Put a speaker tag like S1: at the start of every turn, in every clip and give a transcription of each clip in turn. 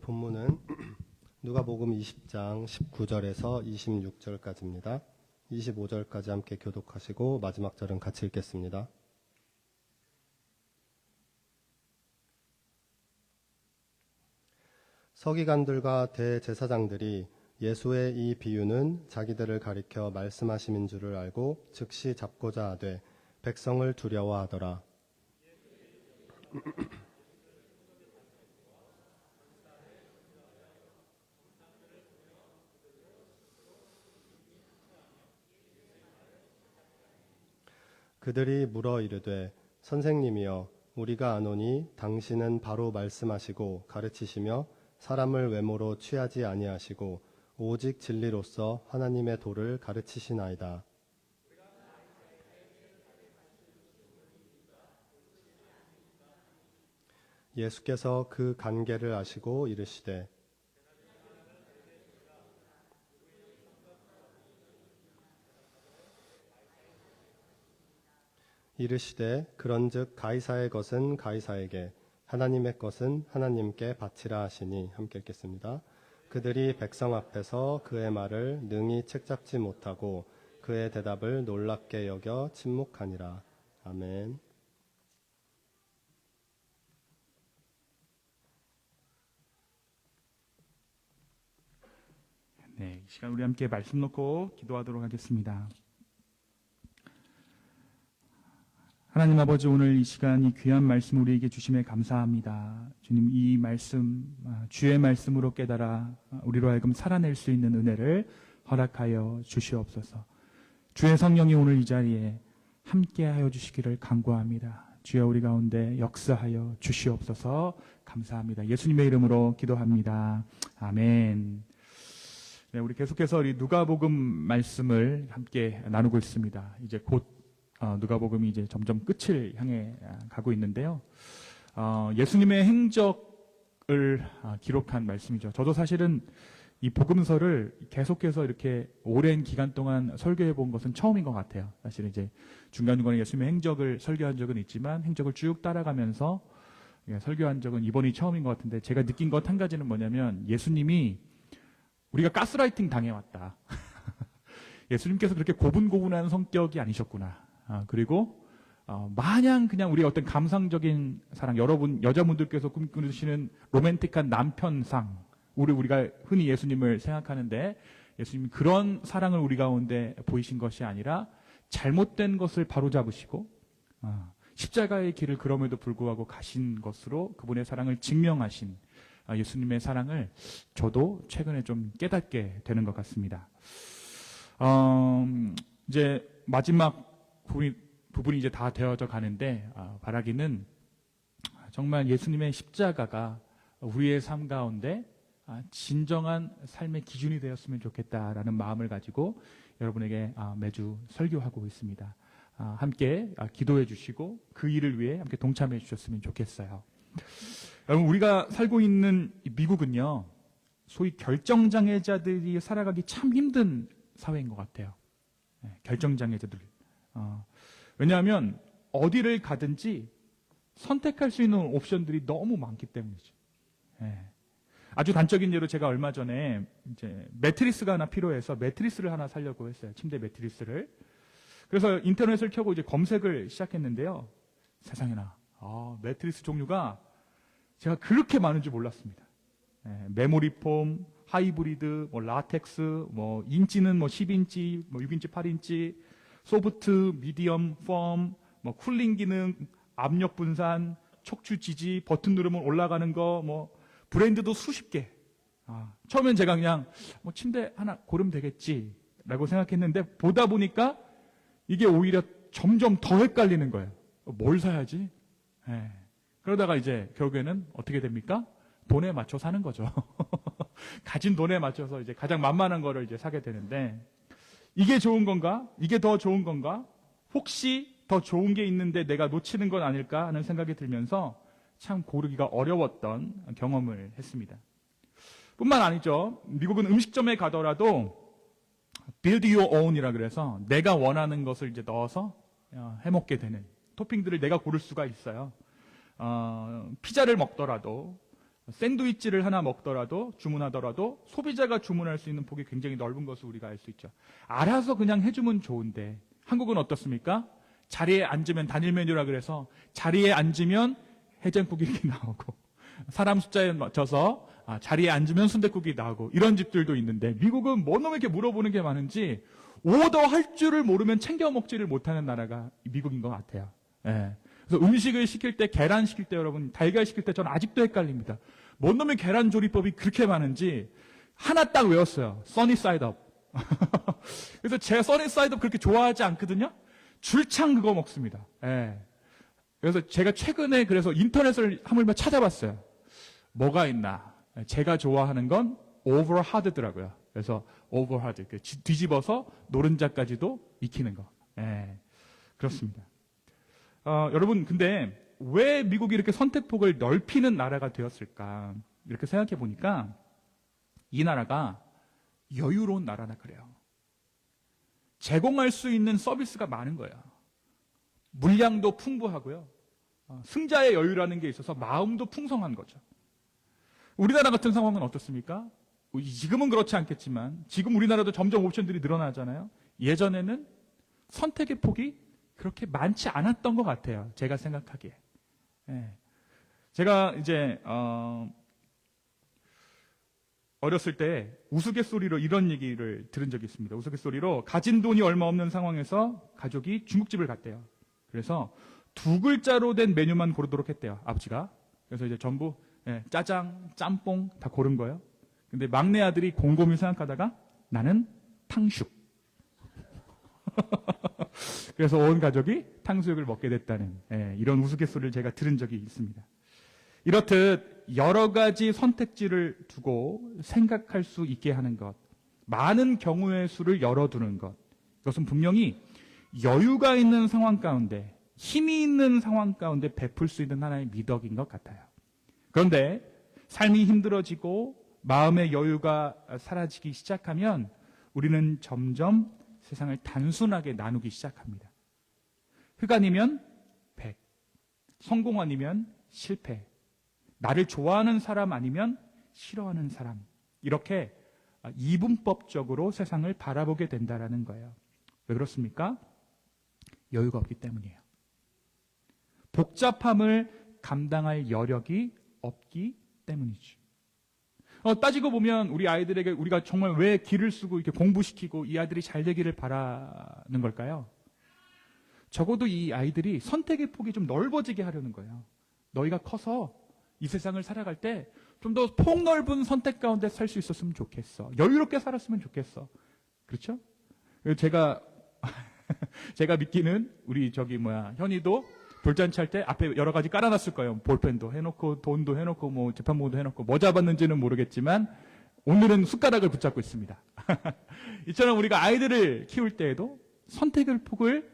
S1: 본문은 누가복음 20장 19절에서 26절까지입니다. 25절까지 함께 교독하시고 마지막 절은 같이 읽겠습니다. 서기관들과 대제사장들이 예수의 이 비유는 자기들을 가리켜 말씀하심인 줄을 알고 즉시 잡고자 하되 백성을 두려워하더라. 그들이 물어 이르되 선생님이여 우리가 아노니 당신은 바로 말씀하시고 가르치시며 사람을 외모로 취하지 아니하시고 오직 진리로서 하나님의 도를 가르치시나이다. 예수께서 그 간계를 아시고 이르시되 그런즉 가이사의 것은 가이사에게 하나님의 것은 하나님께 바치라 하시니 함께 읽겠습니다. 그들이 백성 앞에서 그의 말을 능히 책잡지 못하고 그의 대답을 놀랍게 여겨 침묵하니라. 아멘.
S2: 네, 이 시간 우리 함께 말씀 놓고 기도하도록 하겠습니다. 하나님 아버지, 오늘 이 시간 이 귀한 말씀 우리에게 주심에 감사합니다. 주님, 이 말씀 주의 말씀으로 깨달아 우리로 하여금 살아낼 수 있는 은혜를 허락하여 주시옵소서. 주의 성령이 오늘 이 자리에 함께하여 주시기를 간구합니다. 주여 우리 가운데 역사하여 주시옵소서. 감사합니다. 예수님의 이름으로 기도합니다. 아멘. 네, 우리 계속해서 우리 누가복음 말씀을 함께 나누고 있습니다. 이제 곧 누가복음이 이제 점점 끝을 향해 가고 있는데요. 예수님의 행적을 기록한 말씀이죠. 저도 사실은 이 복음서를 계속해서 이렇게 오랜 기간 동안 설교해 본 것은 처음인 것 같아요. 사실 이제 중간중간에 예수님의 행적을 설교한 적은 있지만 행적을 쭉 따라가면서 설교한 적은 이번이 처음인 것 같은데, 제가 느낀 것 한 가지는 뭐냐면 예수님이 우리가 가스라이팅 당해왔다. 예수님께서 그렇게 고분고분한 성격이 아니셨구나. 그리고 마냥 그냥 우리의 어떤 감상적인 사랑, 여러분 여자분들께서 꿈꾸시는 로맨틱한 남편상, 우리가 흔히 예수님을 생각하는데 예수님이 그런 사랑을 우리 가운데 보이신 것이 아니라 잘못된 것을 바로잡으시고 십자가의 길을 그럼에도 불구하고 가신 것으로 그분의 사랑을 증명하신 예수님의 사랑을 저도 최근에 좀 깨닫게 되는 것 같습니다. 이제 마지막 부분이 이제 다 되어져 가는데, 바라기는 정말 예수님의 십자가가 우리의 삶 가운데 진정한 삶의 기준이 되었으면 좋겠다라는 마음을 가지고 여러분에게 매주 설교하고 있습니다. 함께 기도해 주시고 그 일을 위해 함께 동참해 주셨으면 좋겠어요. 여러분, 우리가 살고 있는 미국은요, 소위 결정장애자들이 살아가기 참 힘든 사회인 것 같아요. 결정장애자들. 왜냐하면 어디를 가든지 선택할 수 있는 옵션들이 너무 많기 때문이죠. 아주 단적인 예로 제가 얼마 전에 이제 매트리스가 하나 필요해서 매트리스를 하나 사려고 했어요. 침대 매트리스를. 그래서 인터넷을 켜고 이제 검색을 시작했는데요. 세상에나 매트리스 종류가 제가 그렇게 많은 줄 몰랐습니다. 메모리 폼, 하이브리드, 라텍스, 인치는 10인치, 6인치, 8인치, 소프트, 미디엄, 펌, 쿨링 기능, 압력 분산, 척추 지지, 버튼 누르면 올라가는 거, 브랜드도 수십 개. 처음엔 제가 그냥 침대 하나 고르면 되겠지라고 생각했는데, 보다 보니까 이게 오히려 점점 더 헷갈리는 거예요. 뭘 사야지? 그러다가 이제 결국에는 어떻게 됩니까? 돈에 맞춰 사는 거죠. 가진 돈에 맞춰서 이제 가장 만만한 거를 이제 사게 되는데, 이게 좋은 건가? 이게 더 좋은 건가? 혹시 더 좋은 게 있는데 내가 놓치는 건 아닐까 하는 생각이 들면서 참 고르기가 어려웠던 경험을 했습니다. 뿐만 아니죠. 미국은 음식점에 가더라도 build your own이라 그래서 내가 원하는 것을 이제 넣어서 해먹게 되는 토핑들을 내가 고를 수가 있어요. 피자를 먹더라도 샌드위치를 하나 먹더라도 주문하더라도 소비자가 주문할 수 있는 폭이 굉장히 넓은 것을 우리가 알 수 있죠. 알아서 그냥 해주면 좋은데 한국은 어떻습니까? 자리에 앉으면 단일 메뉴라 그래서 자리에 앉으면 해장국이 이렇게 나오고 사람 숫자에 맞춰서 자리에 앉으면 순댓국이 나오고 이런 집들도 있는데 미국은 뭐 너무 이렇게 물어보는 게 많은지 오더할 줄을 모르면 챙겨 먹지를 못하는 나라가 미국인 것 같아요. 예. 그래서 음식을 시킬 때 계란 시킬 때 여러분 달걀 시킬 때 저는 아직도 헷갈립니다. 뭔 놈의 계란 조리법이 그렇게 많은지 하나 딱 외웠어요. 써니 사이드업. 그래서 제가 써니 사이드업 그렇게 좋아하지 않거든요. 줄창 그거 먹습니다. 예. 그래서 제가 최근에 그래서 인터넷을 하물며 찾아봤어요. 뭐가 있나? 제가 좋아하는 건 오버 하드더라고요. 그래서 오버 하드 뒤집어서 노른자까지도 익히는 거. 예. 그렇습니다. 여러분 근데 왜 미국이 이렇게 선택폭을 넓히는 나라가 되었을까? 이렇게 생각해 보니까 이 나라가 여유로운 나라나 그래요. 제공할 수 있는 서비스가 많은 거예요. 물량도 풍부하고요. 승자의 여유라는 게 있어서 마음도 풍성한 거죠. 우리나라 같은 상황은 어떻습니까? 지금은 그렇지 않겠지만 지금 우리나라도 점점 옵션들이 늘어나잖아요. 예전에는 선택의 폭이 그렇게 많지 않았던 것 같아요. 제가 생각하기에. 예. 제가 이제 어렸을 때 우스갯소리로 이런 얘기를 들은 적이 있습니다. 우스갯소리로 가진 돈이 얼마 없는 상황에서 가족이 중국집을 갔대요. 그래서 2글자로 된 메뉴만 고르도록 했대요. 아버지가. 그래서 이제 전부 짜장, 짬뽕 다 고른 거예요. 근데 막내 아들이 곰곰이 생각하다가 나는 탕수육. 그래서 온 가족이 탕수육을 먹게 됐다는 이런 우스갯소리를 제가 들은 적이 있습니다. 이렇듯 여러 가지 선택지를 두고 생각할 수 있게 하는 것, 많은 경우의 수를 열어두는 것, 이것은 분명히 여유가 있는 상황 가운데, 힘이 있는 상황 가운데 베풀 수 있는 하나의 미덕인 것 같아요. 그런데 삶이 힘들어지고 마음의 여유가 사라지기 시작하면 우리는 점점 세상을 단순하게 나누기 시작합니다. 흑 아니면 백, 성공 아니면 실패, 나를 좋아하는 사람 아니면 싫어하는 사람, 이렇게 이분법적으로 세상을 바라보게 된다는 거예요. 왜 그렇습니까? 여유가 없기 때문이에요. 복잡함을 감당할 여력이 없기 때문이죠. 따지고 보면 우리 아이들에게 우리가 정말 왜 기를 쓰고 이렇게 공부시키고 이 아이들이 잘 되기를 바라는 걸까요? 적어도 이 아이들이 선택의 폭이 좀 넓어지게 하려는 거예요. 너희가 커서 이 세상을 살아갈 때 좀 더 폭넓은 선택 가운데 살 수 있었으면 좋겠어. 여유롭게 살았으면 좋겠어. 그렇죠? 제가 믿기는 우리 현이도 돌잔치 할 때 앞에 여러 가지 깔아놨을 거예요. 볼펜도 해놓고 돈도 해놓고 뭐 재판부도 해놓고 뭐 잡았는지는 모르겠지만 오늘은 숟가락을 붙잡고 있습니다. 이처럼 우리가 아이들을 키울 때에도 선택의 폭을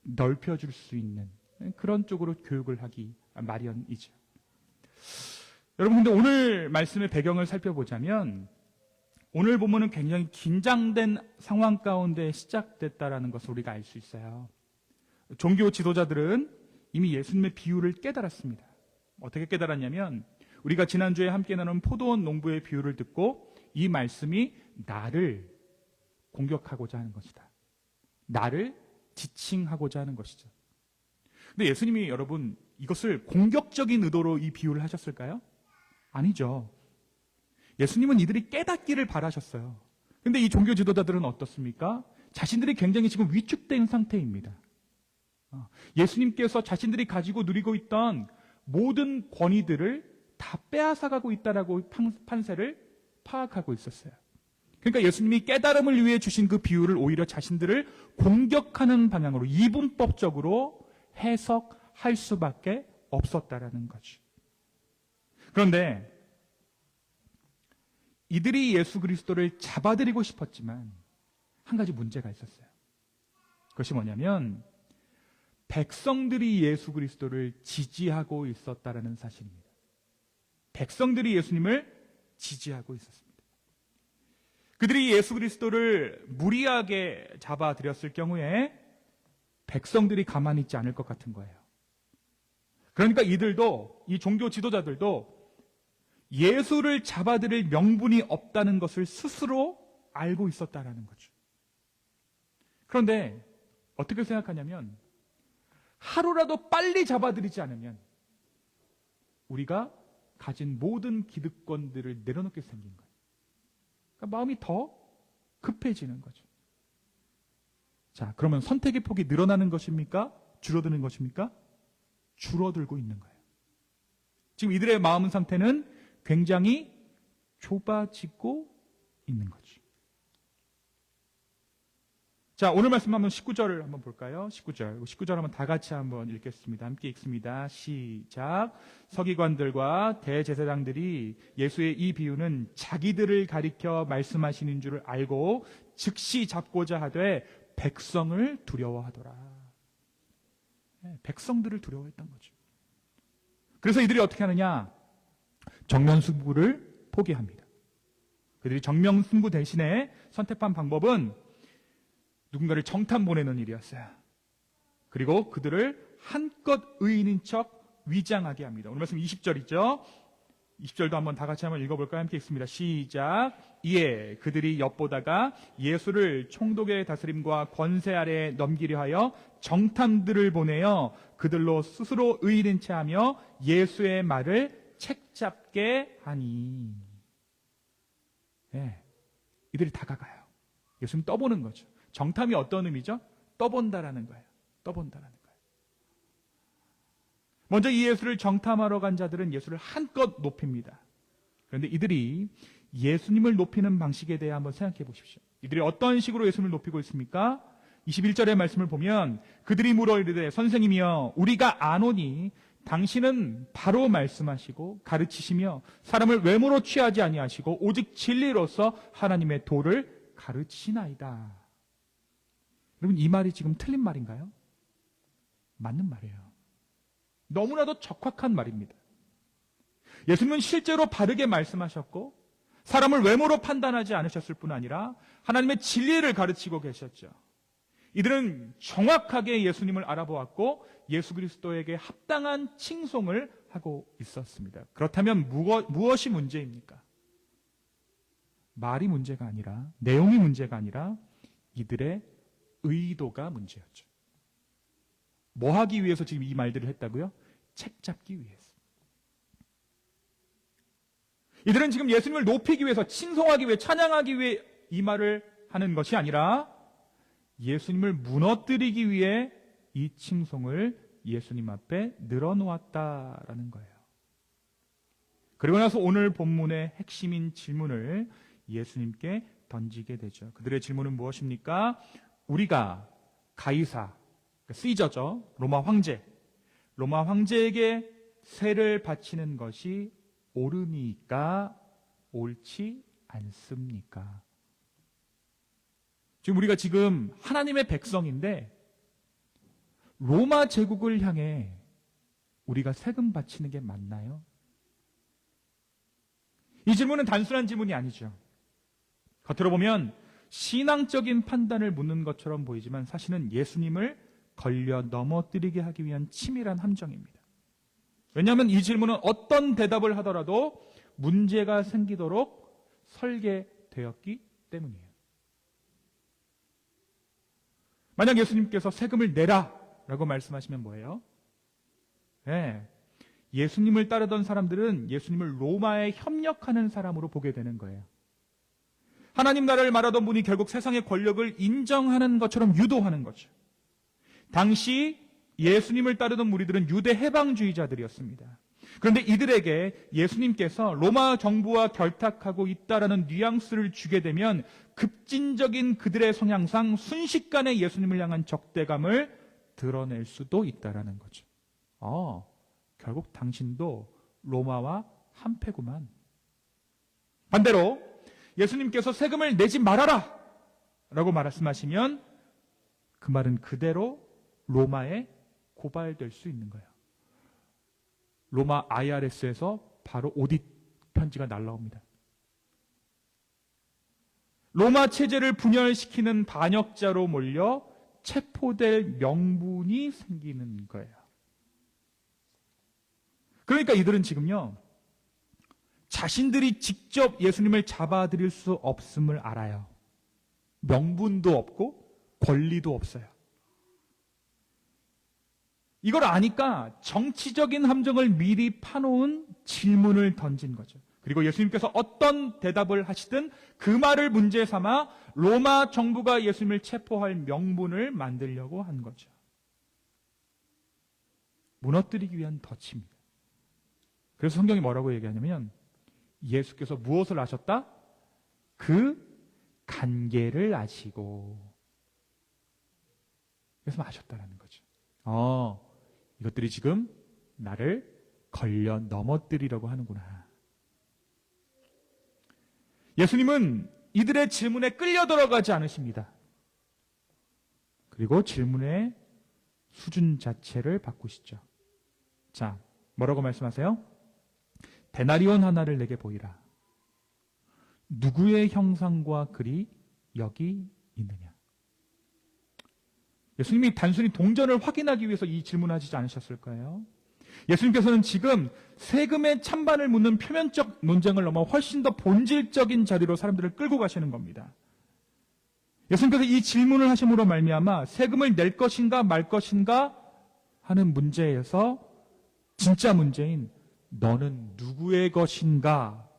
S2: 넓혀줄 수 있는 그런 쪽으로 교육을 하기 마련이죠. 여러분 근데 오늘 말씀의 배경을 살펴보자면 오늘 본문은 굉장히 긴장된 상황 가운데 시작됐다라는 것을 우리가 알 수 있어요. 종교 지도자들은 이미 예수님의 비유를 깨달았습니다. 어떻게 깨달았냐면 우리가 지난주에 함께 나눈 포도원 농부의 비유를 듣고 이 말씀이 나를 공격하고자 하는 것이다. 나를 지칭하고자 하는 것이죠. 근데 예수님이 여러분 이것을 공격적인 의도로 이 비유를 하셨을까요? 아니죠. 예수님은 이들이 깨닫기를 바라셨어요. 근데 이 종교 지도자들은 어떻습니까? 자신들이 굉장히 지금 위축된 상태입니다. 예수님께서 자신들이 가지고 누리고 있던 모든 권위들을 다 빼앗아가고 있다라고 판세를 파악하고 있었어요. 그러니까 예수님이 깨달음을 위해 주신 그 비유를 오히려 자신들을 공격하는 방향으로 이분법적으로 해석할 수밖에 없었다라는 거죠. 그런데 이들이 예수 그리스도를 잡아들이고 싶었지만 한 가지 문제가 있었어요. 그것이 뭐냐면 백성들이 예수 그리스도를 지지하고 있었다라는 사실입니다. 백성들이 예수님을 지지하고 있었습니다. 그들이 예수 그리스도를 무리하게 잡아들였을 경우에 백성들이 가만히 있지 않을 것 같은 거예요. 그러니까 이들도 이 종교 지도자들도 예수를 잡아들일 명분이 없다는 것을 스스로 알고 있었다라는 거죠. 그런데 어떻게 생각하냐면 하루라도 빨리 잡아들이지 않으면 우리가 가진 모든 기득권들을 내려놓게 생긴 거예요. 그러니까 마음이 더 급해지는 거죠. 자, 그러면 선택의 폭이 늘어나는 것입니까? 줄어드는 것입니까? 줄어들고 있는 거예요. 지금 이들의 마음 상태는 굉장히 좁아지고 있는 거죠. 자, 오늘 말씀 한번 19절을 한번 볼까요? 19절 한번 다 같이 한번 읽겠습니다. 함께 읽습니다. 시작. 서기관들과 대제사장들이 예수의 이 비유는 자기들을 가리켜 말씀하시는 줄을 알고 즉시 잡고자 하되 백성을 두려워하더라. 백성들을 두려워했던 거죠. 그래서 이들이 어떻게 하느냐? 정면승부를 포기합니다. 그들이 정면승부 대신에 선택한 방법은 누군가를 정탐 보내는 일이었어요. 그리고 그들을 한껏 의인인 척 위장하게 합니다. 오늘 말씀 20절이죠. 20절도 한번 다 같이 한번 읽어볼까요? 함께 읽습니다. 시작. 이에 그들이 엿보다가 예수를 총독의 다스림과 권세 아래에 넘기려 하여 정탐들을 보내어 그들로 스스로 의인인 채 하며 예수의 말을 책잡게 하니. 네, 이들이 다가가요. 예수님 떠보는 거죠. 정탐이 어떤 의미죠? 떠본다라는 거예요. 떠본다라는 거예요. 먼저 이 예수를 정탐하러 간 자들은 예수를 한껏 높입니다. 그런데 이들이 예수님을 높이는 방식에 대해 한번 생각해 보십시오. 이들이 어떤 식으로 예수님을 높이고 있습니까? 21절의 말씀을 보면 그들이 물어 이르되 선생님이여 우리가 아노니 당신은 바로 말씀하시고 가르치시며 사람을 외모로 취하지 아니하시고 오직 진리로서 하나님의 도를 가르치시나이다. 여러분 이 말이 지금 틀린 말인가요? 맞는 말이에요. 너무나도 적확한 말입니다. 예수님은 실제로 바르게 말씀하셨고 사람을 외모로 판단하지 않으셨을 뿐 아니라 하나님의 진리를 가르치고 계셨죠. 이들은 정확하게 예수님을 알아보았고 예수 그리스도에게 합당한 칭송을 하고 있었습니다. 그렇다면 무엇이 문제입니까? 말이 문제가 아니라 내용이 문제가 아니라 이들의 의도가 문제였죠. 뭐 하기 위해서 지금 이 말들을 했다고요? 책 잡기 위해서. 이들은 지금 예수님을 높이기 위해서, 칭송하기 위해, 찬양하기 위해 이 말을 하는 것이 아니라 예수님을 무너뜨리기 위해 이 칭송을 예수님 앞에 늘어놓았다라는 거예요. 그리고 나서 오늘 본문의 핵심인 질문을 예수님께 던지게 되죠. 그들의 질문은 무엇입니까? 우리가 가이사, 시저죠. 로마 황제에게 세를 바치는 것이 옳으니까 옳지 않습니까? 지금 우리가 지금 하나님의 백성인데 로마 제국을 향해 우리가 세금 바치는 게 맞나요? 이 질문은 단순한 질문이 아니죠. 겉으로 보면 신앙적인 판단을 묻는 것처럼 보이지만 사실은 예수님을 걸려 넘어뜨리게 하기 위한 치밀한 함정입니다. 왜냐하면 이 질문은 어떤 대답을 하더라도 문제가 생기도록 설계되었기 때문이에요. 만약 예수님께서 세금을 내라 라고 말씀하시면 뭐예요? 네, 예수님을 따르던 사람들은 예수님을 로마에 협력하는 사람으로 보게 되는 거예요. 하나님 나라를 말하던 분이 결국 세상의 권력을 인정하는 것처럼 유도하는 거죠. 당시 예수님을 따르던 무리들은 유대 해방주의자들이었습니다. 그런데 이들에게 예수님께서 로마 정부와 결탁하고 있다라는 뉘앙스를 주게 되면 급진적인 그들의 성향상 순식간에 예수님을 향한 적대감을 드러낼 수도 있다라는 거죠. 결국 당신도 로마와 한패구만. 반대로 예수님께서 세금을 내지 말아라 라고 말씀하시면 그 말은 그대로 로마에 고발될 수 있는 거예요. 로마 IRS에서 바로 오딧 편지가 날라옵니다. 로마 체제를 분열시키는 반역자로 몰려 체포될 명분이 생기는 거예요. 그러니까 이들은 지금요, 자신들이 직접 예수님을 잡아들일 수 없음을 알아요. 명분도 없고 권리도 없어요. 이걸 아니까 정치적인 함정을 미리 파놓은 질문을 던진 거죠. 그리고 예수님께서 어떤 대답을 하시든 그 말을 문제 삼아 로마 정부가 예수님을 체포할 명분을 만들려고 한 거죠. 무너뜨리기 위한 덫입니다. 그래서 성경이 뭐라고 얘기하냐면 예수께서 무엇을 아셨다? 그 간계를 아시고 그래서 아셨다라는 거죠. 이것들이 지금 나를 걸려 넘어뜨리려고 하는구나. 예수님은 이들의 질문에 끌려 들어가지 않으십니다. 그리고 질문의 수준 자체를 바꾸시죠. 자, 뭐라고 말씀하세요? 데나리온 하나를 내게 보이라. 누구의 형상과 글이 여기 있느냐? 예수님이 단순히 동전을 확인하기 위해서 이 질문하시지 않으셨을까요? 예수님께서는 지금 세금의 찬반을 묻는 표면적 논쟁을 넘어 훨씬 더 본질적인 자리로 사람들을 끌고 가시는 겁니다. 예수님께서 이 질문을 하심으로 말미암아 세금을 낼 것인가 말 것인가 하는 문제에서 진짜 문제인 너는 누구의 것인가?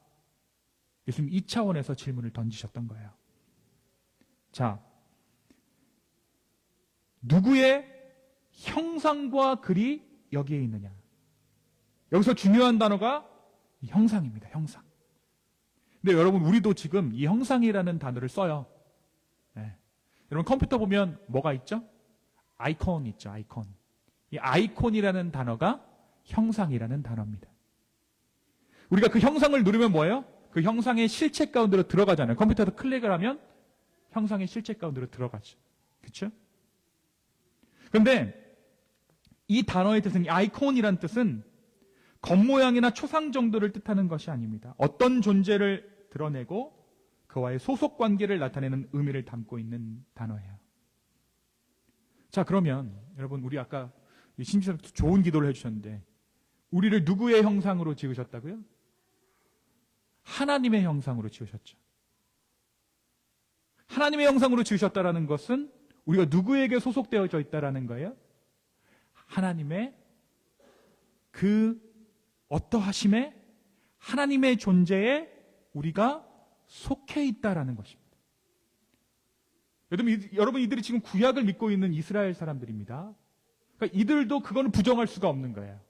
S2: 예수님 이 차원에서 질문을 던지셨던 거예요. 자, 누구의 형상과 글이 여기에 있느냐? 여기서 중요한 단어가 형상입니다. 형상. 근데 여러분 우리도 지금 이 형상이라는 단어를 써요. 네. 여러분 컴퓨터 보면 뭐가 있죠? 아이콘 있죠. 아이콘. 이 아이콘이라는 단어가 형상이라는 단어입니다. 우리가 그 형상을 누르면 뭐예요? 그 형상의 실체 가운데로 들어가잖아요. 컴퓨터에서 클릭을 하면 형상의 실체 가운데로 들어가죠. 그렇죠? 그런데 이 단어의 뜻은, 이 아이콘이라는 뜻은 겉모양이나 초상 정도를 뜻하는 것이 아닙니다. 어떤 존재를 드러내고 그와의 소속 관계를 나타내는 의미를 담고 있는 단어예요. 자, 그러면 여러분 우리 아까 신지사님도 좋은 기도를 해주셨는데 우리를 누구의 형상으로 지으셨다고요? 하나님의 형상으로 지으셨죠. 하나님의 형상으로 지으셨다라는 것은 우리가 누구에게 소속되어져 있다라는 거예요? 하나님의 그 어떠하심에 하나님의 존재에 우리가 속해 있다라는 것입니다. 여러분 이들이 지금 구약을 믿고 있는 이스라엘 사람들입니다. 그러니까 이들도 그거는 부정할 수가 없는 거예요.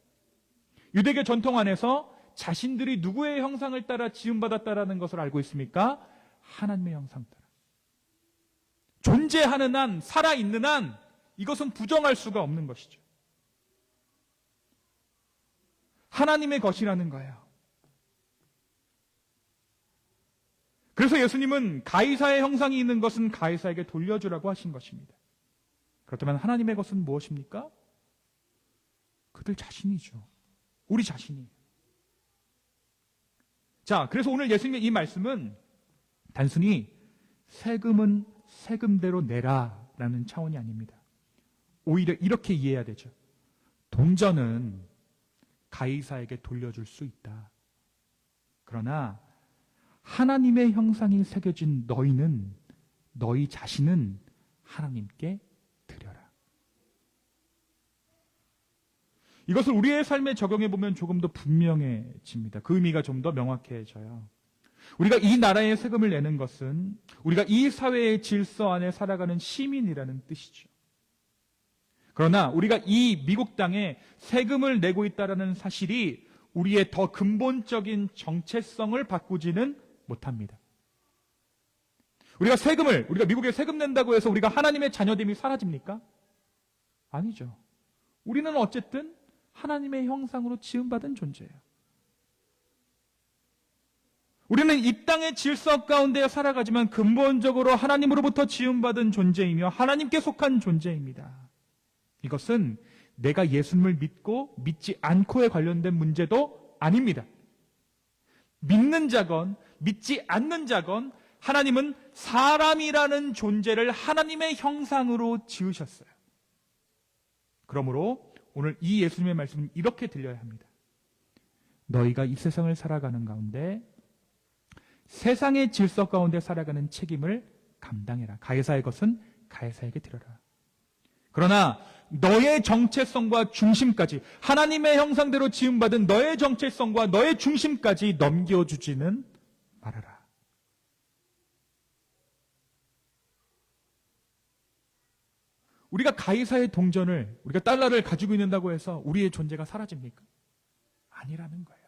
S2: 유대교 전통 안에서 자신들이 누구의 형상을 따라 지음받았다라는 것을 알고 있습니까? 하나님의 형상 따라. 존재하는 한, 살아있는 한, 이것은 부정할 수가 없는 것이죠. 하나님의 것이라는 거예요. 그래서 예수님은 가이사의 형상이 있는 것은 가이사에게 돌려주라고 하신 것입니다. 그렇다면 하나님의 것은 무엇입니까? 그들 자신이죠. 우리 자신이. 자, 그래서 오늘 예수님의 이 말씀은 단순히 세금은 세금대로 내라라는 차원이 아닙니다. 오히려 이렇게 이해해야 되죠. 동전은 가이사에게 돌려줄 수 있다. 그러나 하나님의 형상이 새겨진 너희 자신은 하나님께 드려라. 이것을 우리의 삶에 적용해 보면 조금 더 분명해집니다. 그 의미가 좀 더 명확해져요. 우리가 이 나라에 세금을 내는 것은 우리가 이 사회의 질서 안에 살아가는 시민이라는 뜻이죠. 그러나 우리가 이 미국 땅에 세금을 내고 있다는 사실이 우리의 더 근본적인 정체성을 바꾸지는 못합니다. 우리가 미국에 세금 낸다고 해서 우리가 하나님의 자녀됨이 사라집니까? 아니죠. 우리는 어쨌든 하나님의 형상으로 지음받은 존재예요. 우리는 이 땅의 질서 가운데 살아가지만 근본적으로 하나님으로부터 지음받은 존재이며 하나님께 속한 존재입니다. 이것은 내가 예수님을 믿고 믿지 않고에 관련된 문제도 아닙니다. 믿는 자건 믿지 않는 자건 하나님은 사람이라는 존재를 하나님의 형상으로 지으셨어요. 그러므로 오늘 이 예수님의 말씀은 이렇게 들려야 합니다. 너희가 이 세상을 살아가는 가운데 세상의 질서 가운데 살아가는 책임을 감당해라. 가이사의 것은 가이사에게 드려라. 그러나 너의 정체성과 중심까지, 하나님의 형상대로 지음받은 너의 정체성과 너의 중심까지 넘겨주지는 말아라. 우리가 가이사의 동전을, 우리가 달러를 가지고 있는다고 해서 우리의 존재가 사라집니까? 아니라는 거예요.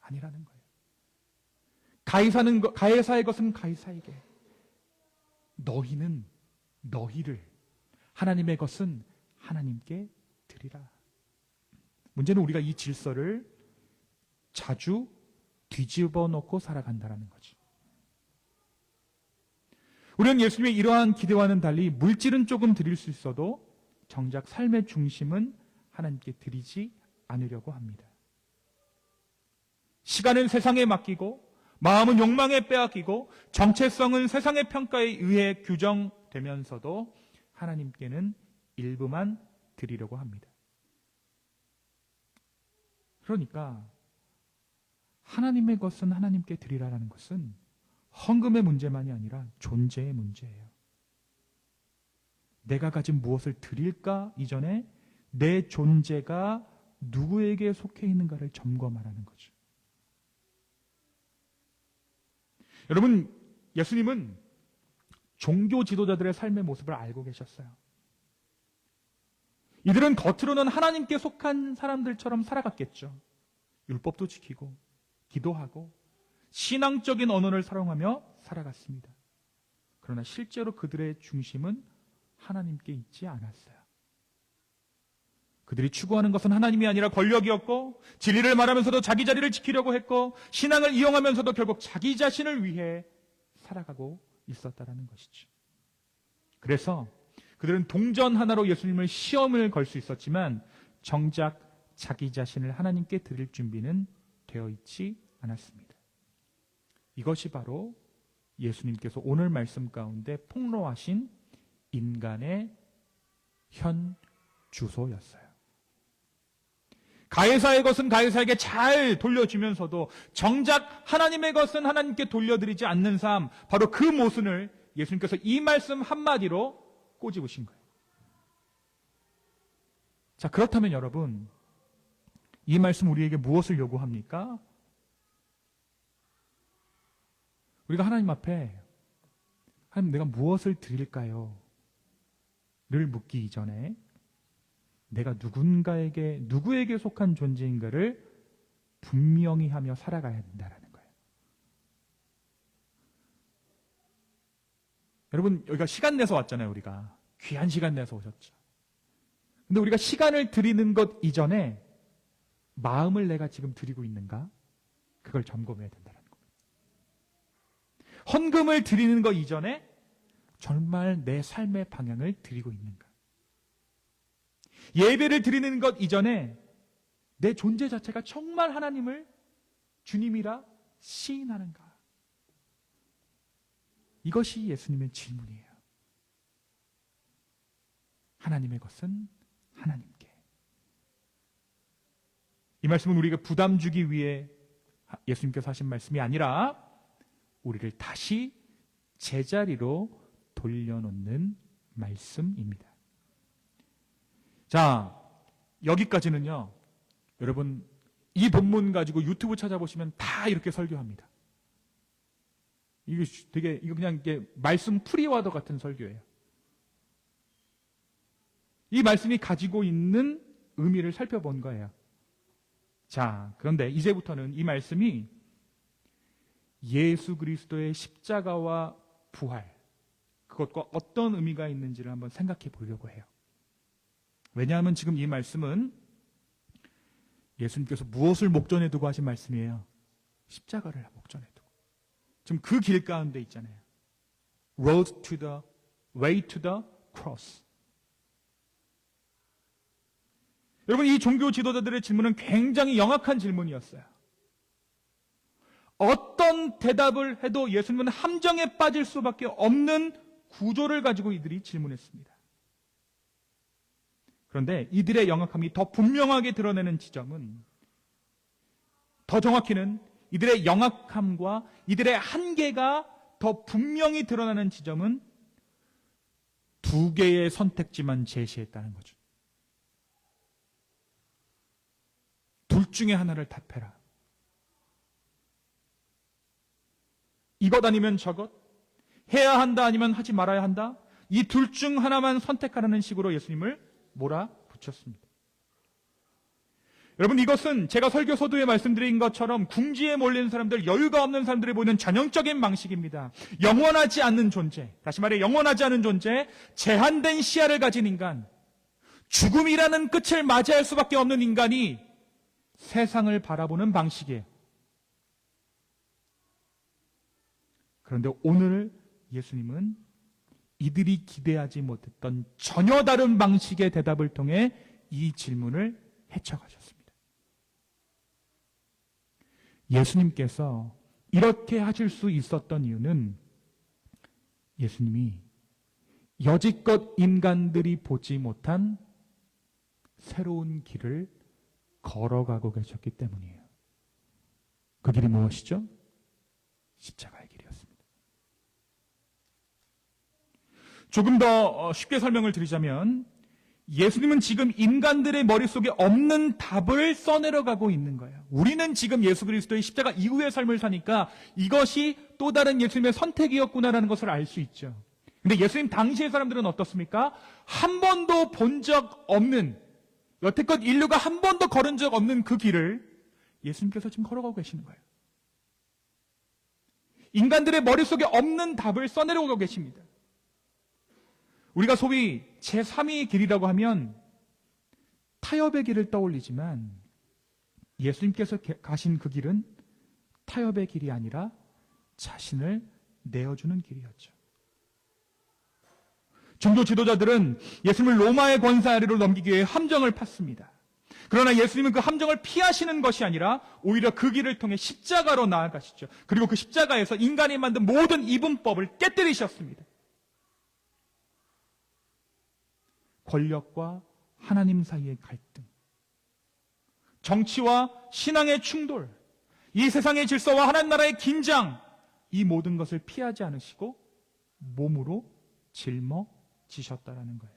S2: 아니라는 거예요. 가이사의 것은 가이사에게, 너희는 너희를, 하나님의 것은 하나님께 드리라. 문제는 우리가 이 질서를 자주 뒤집어 놓고 살아간다는 거죠. 우리는 예수님의 이러한 기대와는 달리 물질은 조금 드릴 수 있어도 정작 삶의 중심은 하나님께 드리지 않으려고 합니다. 시간은 세상에 맡기고, 마음은 욕망에 빼앗기고, 정체성은 세상의 평가에 의해 규정되면서도 하나님께는 일부만 드리려고 합니다. 그러니까 하나님의 것은 하나님께 드리라는 것은 헌금의 문제만이 아니라 존재의 문제예요. 내가 가진 무엇을 드릴까 이전에 내 존재가 누구에게 속해 있는가를 점검하라는 거죠. 여러분, 예수님은 종교 지도자들의 삶의 모습을 알고 계셨어요. 이들은 겉으로는 하나님께 속한 사람들처럼 살아갔겠죠. 율법도 지키고 기도하고 신앙적인 언어를 사용하며 살아갔습니다. 그러나 실제로 그들의 중심은 하나님께 있지 않았어요. 그들이 추구하는 것은 하나님이 아니라 권력이었고, 진리를 말하면서도 자기 자리를 지키려고 했고, 신앙을 이용하면서도 결국 자기 자신을 위해 살아가고 있었다는 것이죠. 그래서 그들은 동전 하나로 예수님을 시험을 걸 수 있었지만 정작 자기 자신을 하나님께 드릴 준비는 되어 있지 않았습니다. 이것이 바로 예수님께서 오늘 말씀 가운데 폭로하신 인간의 현 주소였어요. 가이사의 것은 가이사에게 잘 돌려주면서도 정작 하나님의 것은 하나님께 돌려드리지 않는 삶, 바로 그 모순을 예수님께서 이 말씀 한마디로 꼬집으신 거예요. 자, 그렇다면 여러분, 이 말씀 우리에게 무엇을 요구합니까? 우리가 하나님 앞에 하나님 내가 무엇을 드릴까요? 를 묻기 이전에 내가 누구에게 속한 존재인가를 분명히 하며 살아가야 된다는 거예요. 여러분, 여기가 시간 내서 왔잖아요. 우리가 귀한 시간 내서 오셨죠. 근데 우리가 시간을 드리는 것 이전에 마음을 내가 지금 드리고 있는가? 그걸 점검해야 된다는 겁니다. 헌금을 드리는 것 이전에 정말 내 삶의 방향을 드리고 있는가? 예배를 드리는 것 이전에 내 존재 자체가 정말 하나님을 주님이라 시인하는가? 이것이 예수님의 질문이에요. 하나님의 것은 하나님께. 이 말씀은 우리가 부담 주기 위해 예수님께서 하신 말씀이 아니라 우리를 다시 제자리로 돌려놓는 말씀입니다. 자, 여기까지는요, 여러분, 이 본문 가지고 유튜브 찾아보시면 다 이렇게 설교합니다. 이거 그냥 이게 말씀 프리와더 같은 설교예요. 이 말씀이 가지고 있는 의미를 살펴본 거예요. 자, 그런데 이제부터는 이 말씀이 예수 그리스도의 십자가와 부활, 그것과 어떤 의미가 있는지를 한번 생각해 보려고 해요. 왜냐하면 지금 이 말씀은 예수님께서 무엇을 목전에 두고 하신 말씀이에요? 십자가를 목전에 두고. 지금 그 길 가운데 있잖아요. Road to the way to the cross. 여러분, 이 종교 지도자들의 질문은 굉장히 영악한 질문이었어요. 어떤 대답을 해도 예수님은 함정에 빠질 수밖에 없는 구조를 가지고 이들이 질문했습니다. 그런데 이들의 영악함이 더 분명하게 드러내는 지점은, 더 정확히는 이들의 영악함과 이들의 한계가 더 분명히 드러나는 지점은 두 개의 선택지만 제시했다는 거죠. 둘 중에 하나를 답해라. 이것 아니면 저것, 해야 한다 아니면 하지 말아야 한다. 이 둘 중 하나만 선택하라는 식으로 예수님을 몰아붙였습니다. 여러분, 이것은 제가 설교 서두에 말씀드린 것처럼 궁지에 몰린 사람들, 여유가 없는 사람들이 보이는 전형적인 방식입니다. 영원하지 않는 존재, 다시 말해 영원하지 않은 존재, 제한된 시야를 가진 인간, 죽음이라는 끝을 맞이할 수밖에 없는 인간이 세상을 바라보는 방식이에요. 그런데 오늘 예수님은 이들이 기대하지 못했던 전혀 다른 방식의 대답을 통해 이 질문을 헤쳐가셨습니다. 예수님께서 이렇게 하실 수 있었던 이유는 예수님이 여지껏 인간들이 보지 못한 새로운 길을 걸어가고 계셨기 때문이에요. 그 길이 무엇이죠? 십자가의 길이었습니다. 조금 더 쉽게 설명을 드리자면 예수님은 지금 인간들의 머릿속에 없는 답을 써내려가고 있는 거예요. 우리는 지금 예수 그리스도의 십자가 이후의 삶을 사니까 이것이 또 다른 예수님의 선택이었구나라는 것을 알 수 있죠. 근데 예수님 당시의 사람들은 어떻습니까? 한 번도 본 적 없는, 여태껏 인류가 한 번도 걸은 적 없는 그 길을 예수님께서 지금 걸어가고 계시는 거예요. 인간들의 머릿속에 없는 답을 써내려오고 계십니다. 우리가 소위 제3위의 길이라고 하면 타협의 길을 떠올리지만 예수님께서 가신 그 길은 타협의 길이 아니라 자신을 내어주는 길이었죠. 종교 지도자들은 예수님을 로마의 권세 아래로 넘기기 위해 함정을 팠습니다. 그러나 예수님은 그 함정을 피하시는 것이 아니라 오히려 그 길을 통해 십자가로 나아가시죠. 그리고 그 십자가에서 인간이 만든 모든 이분법을 깨뜨리셨습니다. 권력과 하나님 사이의 갈등, 정치와 신앙의 충돌, 이 세상의 질서와 하나님 나라의 긴장, 이 모든 것을 피하지 않으시고 몸으로 짊어지셨다라는 거예요.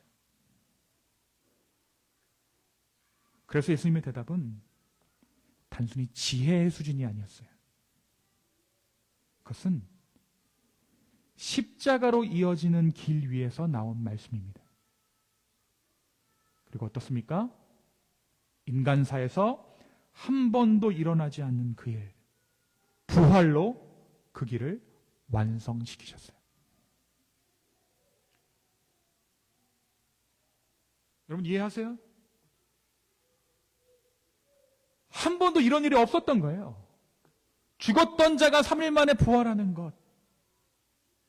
S2: 그래서 예수님의 대답은 단순히 지혜의 수준이 아니었어요. 그것은 십자가로 이어지는 길 위에서 나온 말씀입니다. 그리고 어떻습니까? 인간사에서 한 번도 일어나지 않는 그 일, 부활로 그 길을 완성시키셨어요. 여러분 이해하세요? 한 번도 이런 일이 없었던 거예요. 죽었던 자가 3일 만에 부활하는 것,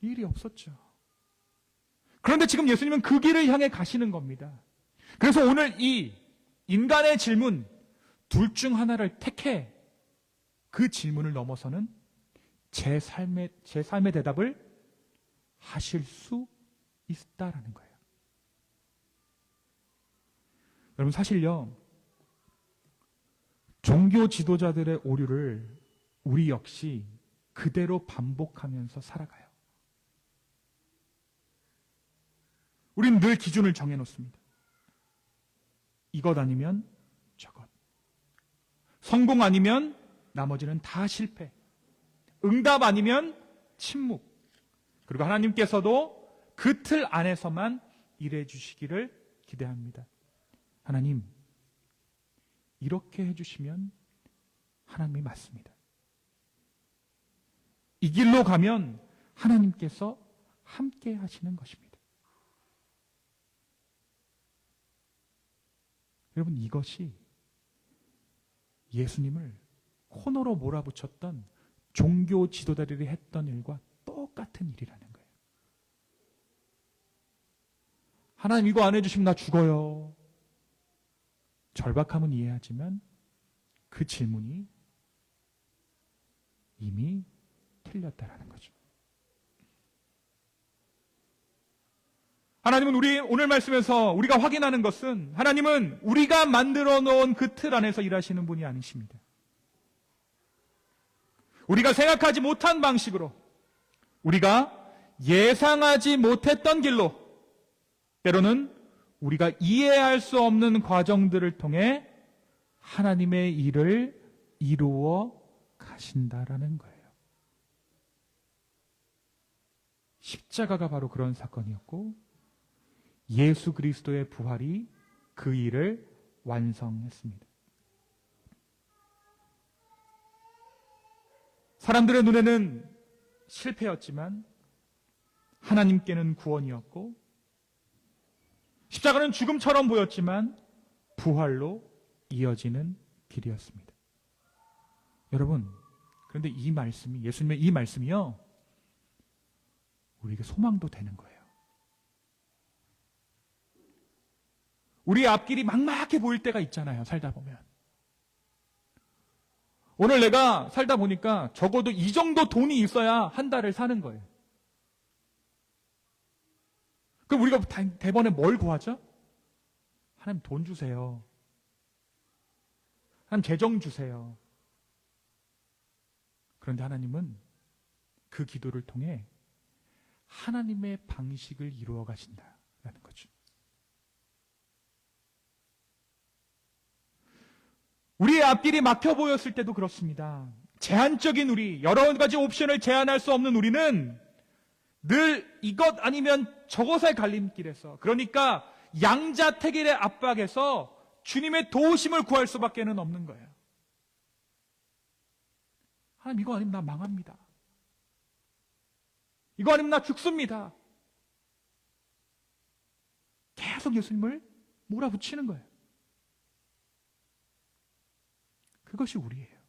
S2: 이 일이 없었죠. 그런데 지금 예수님은 그 길을 향해 가시는 겁니다. 그래서 오늘 이 인간의 질문, 둘 중 하나를 택해, 그 질문을 넘어서는 제 삶의 대답을 하실 수 있다라는 거예요. 여러분 사실요, 종교 지도자들의 오류를 우리 역시 그대로 반복하면서 살아가요. 우리는 늘 기준을 정해놓습니다. 이것 아니면 저것. 성공 아니면 나머지는 다 실패. 응답 아니면 침묵. 그리고 하나님께서도 그 틀 안에서만 일해 주시기를 기대합니다. 하나님, 이렇게 해주시면 하나님이 맞습니다. 이 길로 가면 하나님께서 함께 하시는 것입니다. 여러분 이것이 예수님을 코너로 몰아붙였던 종교 지도자들이 했던 일과 똑같은 일이라는 거예요. 하나님 이거 안 해주시면 나 죽어요. 절박함은 이해하지만 그 질문이 이미 틀렸다라는 거죠. 하나님은 우리 오늘 말씀에서 우리가 확인하는 것은 하나님은 우리가 만들어 놓은 그 틀 안에서 일하시는 분이 아니십니다. 우리가 생각하지 못한 방식으로, 우리가 예상하지 못했던 길로, 때로는 우리가 이해할 수 없는 과정들을 통해 하나님의 일을 이루어 가신다라는 거예요. 십자가가 바로 그런 사건이었고, 예수 그리스도의 부활이 그 일을 완성했습니다. 사람들의 눈에는 실패였지만 하나님께는 구원이었고, 십자가는 죽음처럼 보였지만 부활로 이어지는 길이었습니다. 여러분, 그런데 이 말씀이, 예수님의 이 말씀이요, 우리에게 소망도 되는 거예요. 우리 앞길이 막막해 보일 때가 있잖아요, 살다 보면. 오늘 내가 살다 보니까 적어도 이 정도 돈이 있어야 한 달을 사는 거예요. 그럼 우리가 대번에 뭘 구하죠? 하나님 돈 주세요. 하나님 재정 주세요. 그런데 하나님은 그 기도를 통해 하나님의 방식을 이루어 가신다라는 거죠. 우리의 앞길이 막혀 보였을 때도 그렇습니다. 제한적인 우리, 여러 가지 옵션을 제한할 수 없는 우리는 늘 이것 아니면 저것의 갈림길에서, 그러니까 양자택일의 압박에서 주님의 도우심을 구할 수밖에는 없는 거예요. 하나님, 이거 아니면 나 망합니다. 이거 아니면 나 죽습니다. 계속 예수님을 몰아붙이는 거예요. 그것이 우리예요.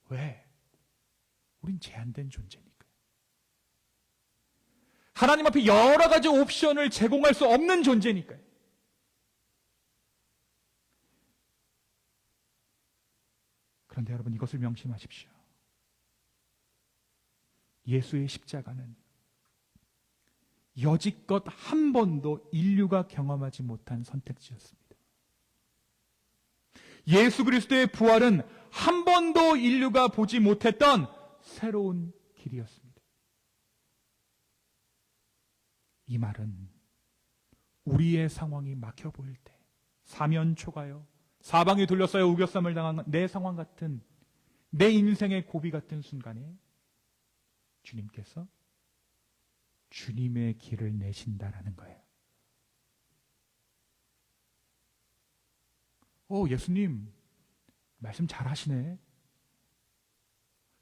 S2: 왜? 우린 제한된 존재니까요. 하나님 앞에 여러 가지 옵션을 제공할 수 없는 존재니까요. 그런데 여러분, 이것을 명심하십시오. 예수의 십자가는 여지껏 한 번도 인류가 경험하지 못한 선택지였습니다. 예수 그리스도의 부활은 한 번도 인류가 보지 못했던 새로운 길이었습니다. 이 말은 우리의 상황이 막혀 보일 때, 사면 초가요, 사방에 둘러싸여 우겨쌈을 당한 내 상황 같은, 내 인생의 고비 같은 순간에 주님께서 주님의 길을 내신다라는 거예요. 예수님, 말씀 잘 하시네.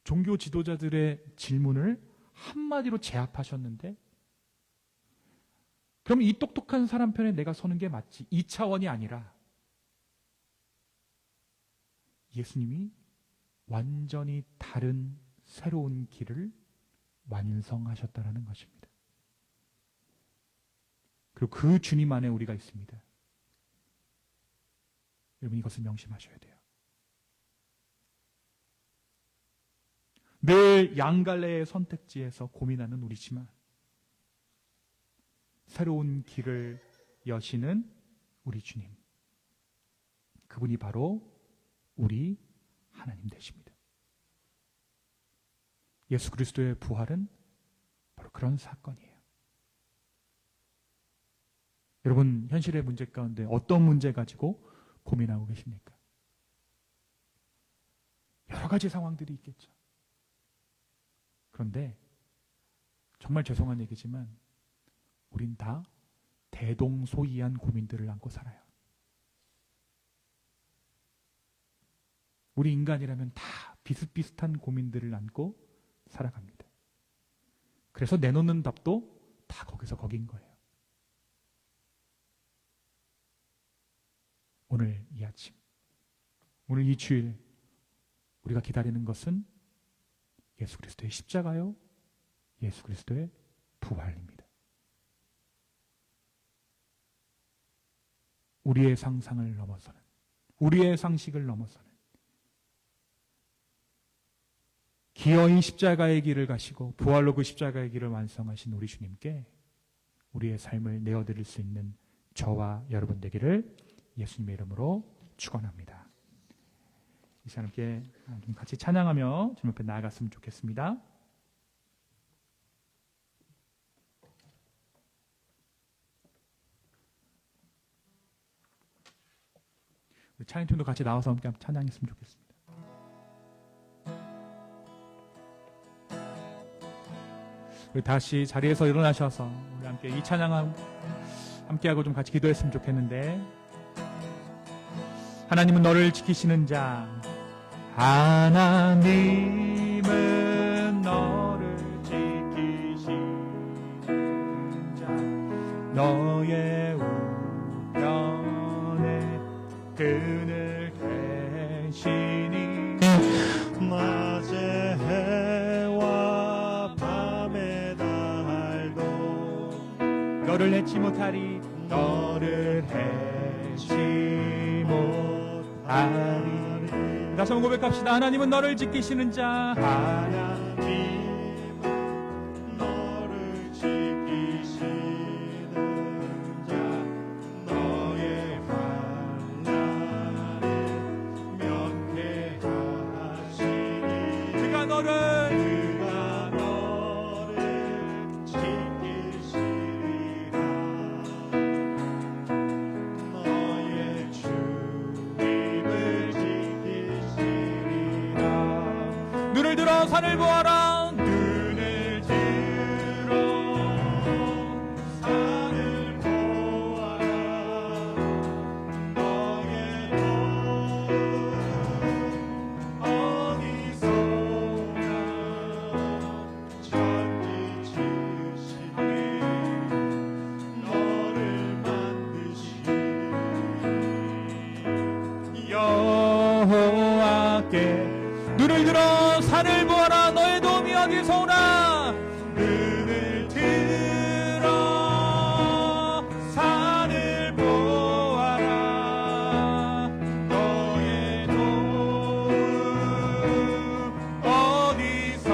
S2: 종교 지도자들의 질문을 한마디로 제압하셨는데, 그럼 이 똑똑한 사람 편에 내가 서는 게 맞지. 이 차원이 아니라 예수님이 완전히 다른 새로운 길을 완성하셨다라는 것입니다. 그리고 그 주님 안에 우리가 있습니다. 여러분, 이것을 명심하셔야 돼요. 늘 양갈래의 선택지에서 고민하는 우리지만 새로운 길을 여시는 우리 주님, 그분이 바로 우리 하나님 되십니다. 예수 그리스도의 부활은 바로 그런 사건이에요. 여러분, 현실의 문제 가운데 어떤 문제 가지고 고민하고 계십니까? 여러 가지 상황들이 있겠죠. 그런데 정말 죄송한 얘기지만 우린 다 대동소이한 고민들을 안고 살아요. 우리 인간이라면 다 비슷비슷한 고민들을 안고 살아갑니다. 그래서 내놓는 답도 다 거기서 거긴 거예요. 오늘 이 아침, 오늘 이 주일 우리가 기다리는 것은 예수 그리스도의 십자가요, 예수 그리스도의 부활입니다. 우리의 상상을 넘어서는, 우리의 상식을 넘어서는 기어이 십자가의 길을 가시고 부활로 그 십자가의 길을 완성하신 우리 주님께 우리의 삶을 내어드릴 수 있는 저와 여러분 되기를 예수님의 이름으로 축원합니다. 이 시간 함께 좀 같이 찬양하며 주님 앞에 나아갔으면 좋겠습니다. 우리 찬양팀도 같이 나와서 함께 찬양했으면 좋겠습니다. 우리 다시 자리에서 일어나셔서 우리 함께 이 찬양 함께하고 좀 같이 기도했으면 좋겠는데, 하나님은 너를 지키시는 자, 하나님은 너를 지키시는 자, 너의 우편에 그늘 계시니
S1: 낮에 해와 밤의 달도
S2: 너를 해치 못하리, 너를 해치 못하리. 다시 한번 고백합시다. 하나님은 너를 지키시는 자,
S1: 하나님은 너를 지키시는 자, 너의 환난을 면케하시니
S2: 그가 너를
S1: 지키시리라. 너의 주님을 지키시리라.
S2: 눈을 들어 산을 보아라.
S1: 눈을 들어 산을 보아라. 너의 도움 어디서나 천지 지으시니 너를 만드시니
S2: 여호와께 눈을 들어 산을 보아라. 너의 도움이 어디서 오나.
S1: 눈을 들어 산을 보아라. 너의 도움 어디서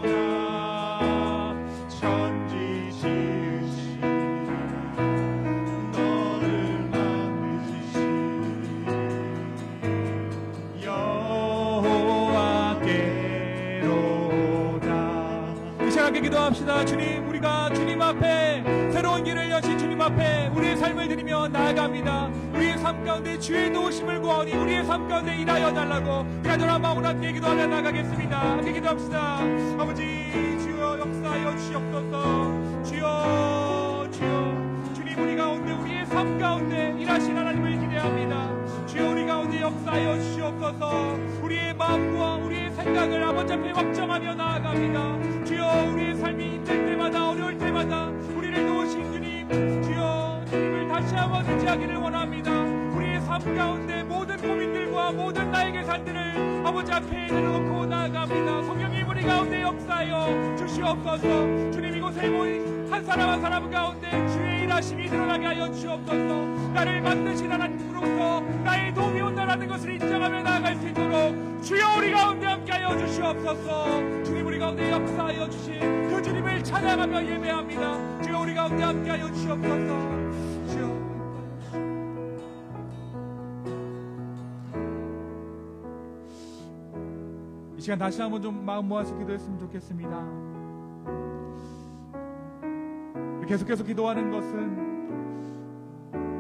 S1: 오나. 천지 지으시니 너를 만드시니 여호와께로다.
S2: 이 시간 함께 기도합시다. 주님, 우리가 주님 앞에 새로운 길을 여신 주님 앞에 우리의 삶을 드리며 나아갑니다. 우리의 삶 가운데 주의 도우심을 구하오니 우리의 삶 가운데 일하여 달라고 간절한 마음으로 함께 기도하며 나가겠습니다. 함께 기도합시다. 아버지, 주여 역사하여 주시옵소서. 주여, 주여, 주님 우리 가운데 우리의 삶 가운데 일하신 하나님을 기대합니다. 주여 우리 가운데 역사하여 주시옵소서. 우리의 마음과 우리의 생각을 아버지 앞에 확정하며 나아갑니다. 주여 우리의 삶이 힘들 때마다 어려울 때마다 우리를 도우신 주님, 주여 주님을 다시 한번 의지하기를 원합니다. 우리의 삶 가운데 모든 고민들과 모든 나의 계산들을 아버지 앞에 내려놓고 나아갑니다. 성령님 우리 가운데 역사하여 주시옵소서. 주님 이곳에 모인 한 사람 한 사람 가운데 주의 일하심이 드러나게 하여 주옵소서. 나를 만드신 하나님으로부터 나의 도움이 온다라는 것을 인정하며 나아갈 수 있도록 주여 우리 가운데 함께하여 주시옵소서. 주님 우리 가운데 역사하여 주신 그 주님을 찬양하며 예배합니다. 주여 우리 가운데 함께하여 주시옵소서. 주여 이 시간 다시 한번 좀 마음 모아서 기도했으면 좋겠습니다. 계속해서 기도하는 것은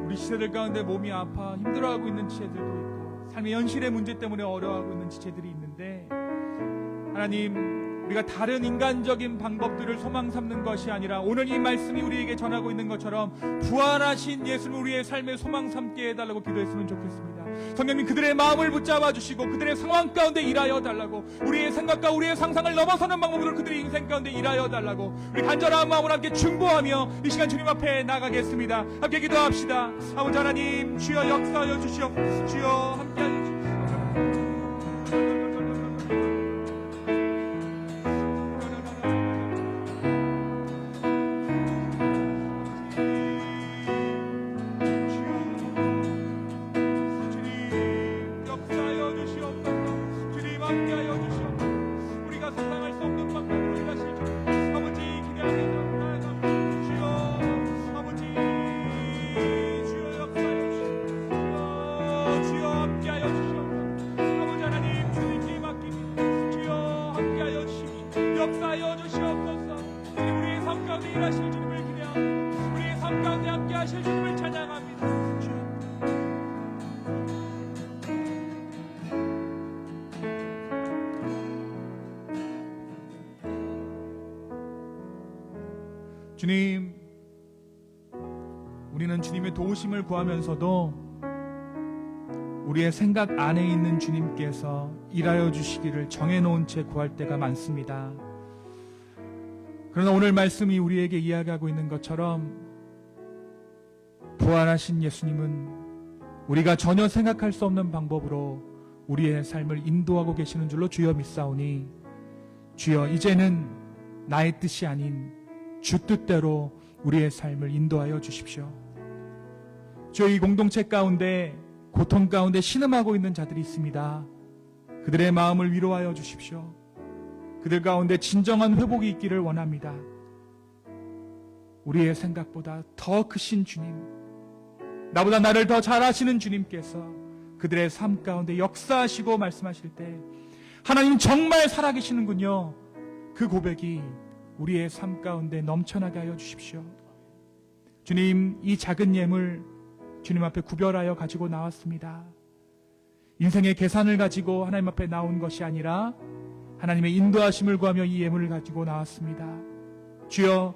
S2: 우리 시대들 가운데 몸이 아파 힘들어하고 있는 지체들도 있고 삶의 현실의 문제 때문에 어려워하고 있는 지체들이 있는데, 하나님 우리가 다른 인간적인 방법들을 소망 삼는 것이 아니라 오늘 이 말씀이 우리에게 전하고 있는 것처럼 부활하신 예수를 우리의 삶의 소망 삼게 해달라고 기도했으면 좋겠습니다. 성령님 그들의 마음을 붙잡아 주시고 그들의 상황 가운데 일하여 달라고, 우리의 생각과 우리의 상상을 넘어서는 방법으로 그들의 인생 가운데 일하여 달라고 우리 간절한 마음으로 함께 중보하며 이 시간 주님 앞에 나가겠습니다. 함께 기도합시다. 아버지 하나님 주여 역사하여 주시옵소서. 주여 함께하여 주시옵소서. 주여 주님, 우리는 주님의 도우심을 구하면서도 우리의 생각 안에 있는 주님께서 일하여 주시기를 정해놓은 채 구할 때가 많습니다. 그러나 오늘 말씀이 우리에게 이야기하고 있는 것처럼 부활하신 예수님은 우리가 전혀 생각할 수 없는 방법으로 우리의 삶을 인도하고 계시는 줄로 주여 믿사오니, 주여 이제는 나의 뜻이 아닌 주 뜻대로 우리의 삶을 인도하여 주십시오. 주여, 이 공동체 가운데 고통 가운데 신음하고 있는 자들이 있습니다. 그들의 마음을 위로하여 주십시오. 그들 가운데 진정한 회복이 있기를 원합니다. 우리의 생각보다 더 크신 주님, 나보다 나를 더 잘 아시는 주님께서 그들의 삶 가운데 역사하시고 말씀하실 때 하나님 정말 살아계시는군요. 그 고백이 우리의 삶 가운데 넘쳐나게 하여 주십시오. 주님, 이 작은 예물 주님 앞에 구별하여 가지고 나왔습니다. 인생의 계산을 가지고 하나님 앞에 나온 것이 아니라 하나님의 인도하심을 구하며 이 예물을 가지고 나왔습니다. 주여,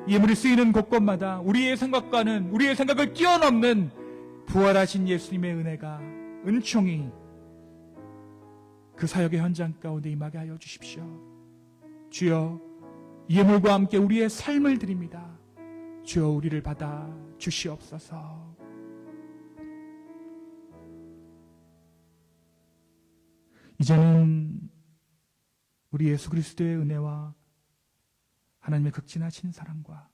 S2: 이 예물이 쓰이는 곳곳마다 우리의 생각과는, 우리의 생각을 뛰어넘는 부활하신 예수님의 은혜가, 은총이 그 사역의 현장 가운데 임하게 하여 주십시오. 주여, 이 예물과 함께 우리의 삶을 드립니다. 주여, 우리를 받아 주시옵소서. 이제는 우리 예수 그리스도의 은혜와 하나님의 극진하신 사랑과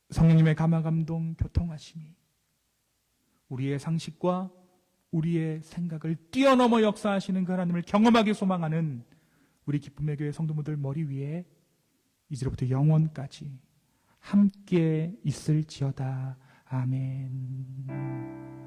S2: 성령님의 감화감동 교통하심이 우리의 상식과 우리의 생각을 뛰어넘어 역사하시는 그 하나님을 경험하게 소망하는 우리 기쁨의 교회 성도분들 머리 위에 이제로부터 영원까지 함께 있을지어다. 아멘.